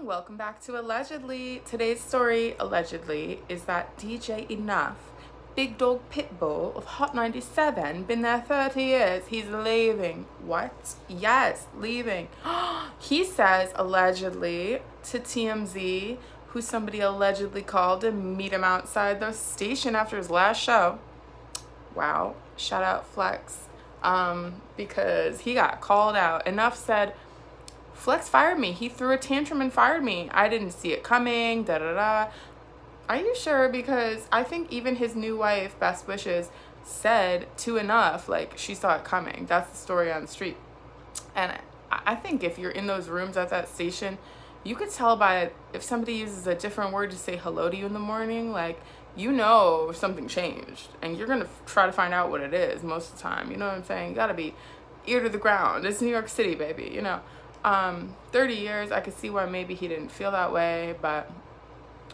Welcome back to Allegedly. Today's story, allegedly, is that DJ Enuff, big dog pitbull of Hot 97, been there 30 years, he's leaving. What? Yes, leaving. He says, allegedly, to TMZ, who somebody allegedly called to meet him outside the station after his last show. Wow. Shout out Flex. Because he got called out. Enuff said, Flex fired me. He threw a tantrum and fired me. I didn't see it coming. Da da da. Are you sure? Because I think even his new wife, Best Wishes, said to Enuff, like, she saw it coming. That's the story on the street. And I think if you're in those rooms at that station, you could tell by if somebody uses a different word to say hello to you in the morning, like, you know something changed. And you're going to try to find out what it is most of the time. You know what I'm saying? You got to be ear to the ground. It's New York City, baby, you know. 30 years, I could see why maybe he didn't feel that way, but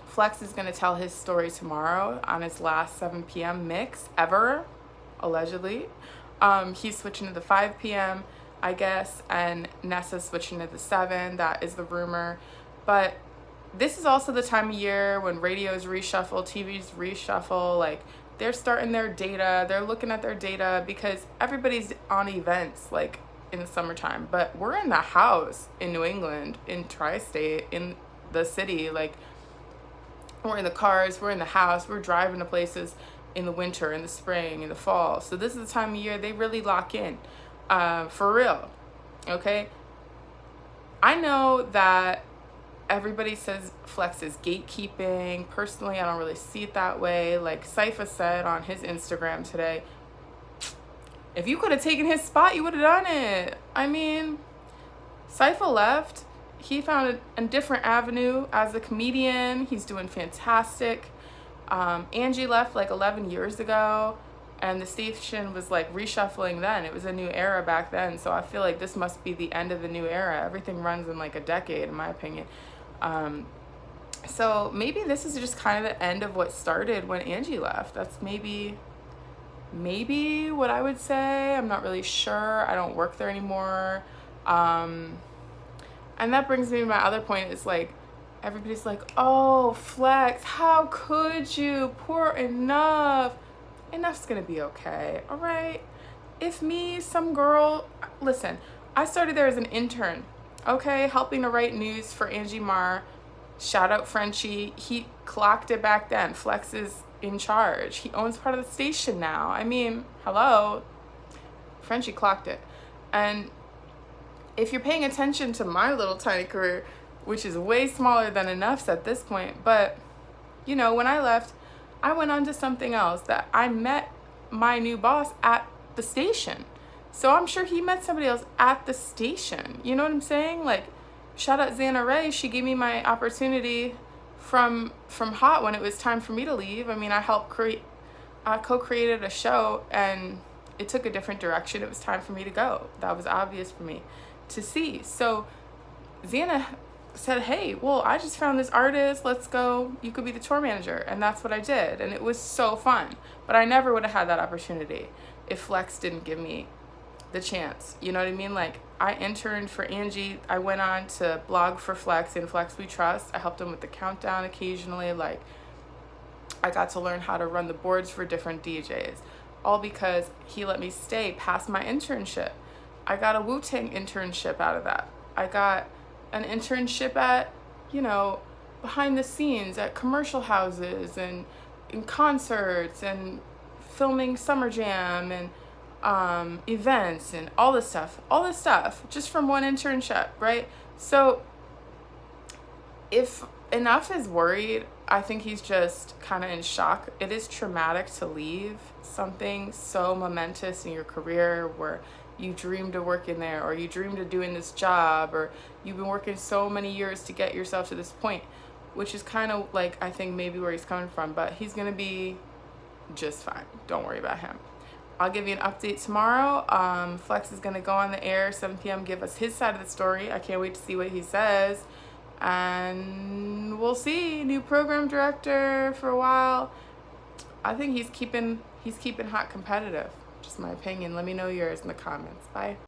Flex is going to tell his story tomorrow on his last 7 p.m. mix ever, allegedly. He's switching to the 5 p.m., I guess, and Nessa's switching to the 7. That is the rumor. But this is also the time of year when radios reshuffle, TVs reshuffle, like, they're starting their data, they're looking at their data because everybody's on events, like, in the summertime, but we're in the house in New England, in tri-state, in the city, like, we're in the cars, we're in the house, we're driving to places in the winter, in the spring, in the fall. So this is the time of year they really lock in, for real, okay? I know that everybody says Flex is gatekeeping. Personally, I don't really see it that way. Like Cipha said on his Instagram today, if you could have taken his spot, you would have done it. I mean, Cipha left. He found a different avenue as a comedian. He's doing fantastic. Angie left like 11 years ago, and the station was like reshuffling then. It was a new era back then, so I feel like this must be the end of the new era. Everything runs in like a decade, in my opinion. So maybe this is just kind of the end of what started when Angie left. That's maybe what I would say. I'm not really sure. I don't work there anymore. And that brings me to my other point is like, everybody's like, oh, Flex, how could you? Poor Enuff. Enuff's gonna be okay, all right? If me, some girl, listen, I started there as an intern, okay? Helping to write news for Angie Marr. Shout out Frenchie. He clocked it back then. Flex is in charge. He owns part of the station now. I mean, hello. Frenchie clocked it. And if you're paying attention to my little tiny career, which is way smaller than Enuff's at this point, but, you know, when I left, I went on to something else that I met my new boss at the station. So I'm sure he met somebody else at the station. You know what I'm saying? Like, shout out Xana Ray. She gave me my opportunity from Hot when it was time for me to leave. I mean, I co-created a show and it took a different direction. It was time for me to go. That was obvious for me to see. So Xana said, hey, well, I just found this artist. Let's go. You could be the tour manager. And that's what I did. And it was so fun. But I never would have had that opportunity if Flex didn't give me the chance. You know what I mean? Like, I interned for Angie. I went on to blog for Flex and Flex We Trust. I helped him with the countdown occasionally. Like, I got to learn how to run the boards for different DJs, all because he let me stay past my internship. I got a Wu-Tang internship out of that. I got an internship at, you know, behind the scenes at commercial houses and in concerts and filming Summer Jam and events and all this stuff just from one internship, right? So if Enuff is worried, I think he's just kind of in shock. It is traumatic to leave something so momentous in your career where you dreamed of working there, or you dreamed of doing this job, or you've been working so many years to get yourself to this point, which is kind of like, I think maybe where he's coming from, but he's gonna be just fine. Don't worry about him. I'll give you an update tomorrow. Flex is going to go on the air 7 p.m. give us his side of the story. I can't wait to see what he says. And we'll see. New program director for a while. I think he's keeping Hot competitive. Just my opinion. Let me know yours in the comments. Bye.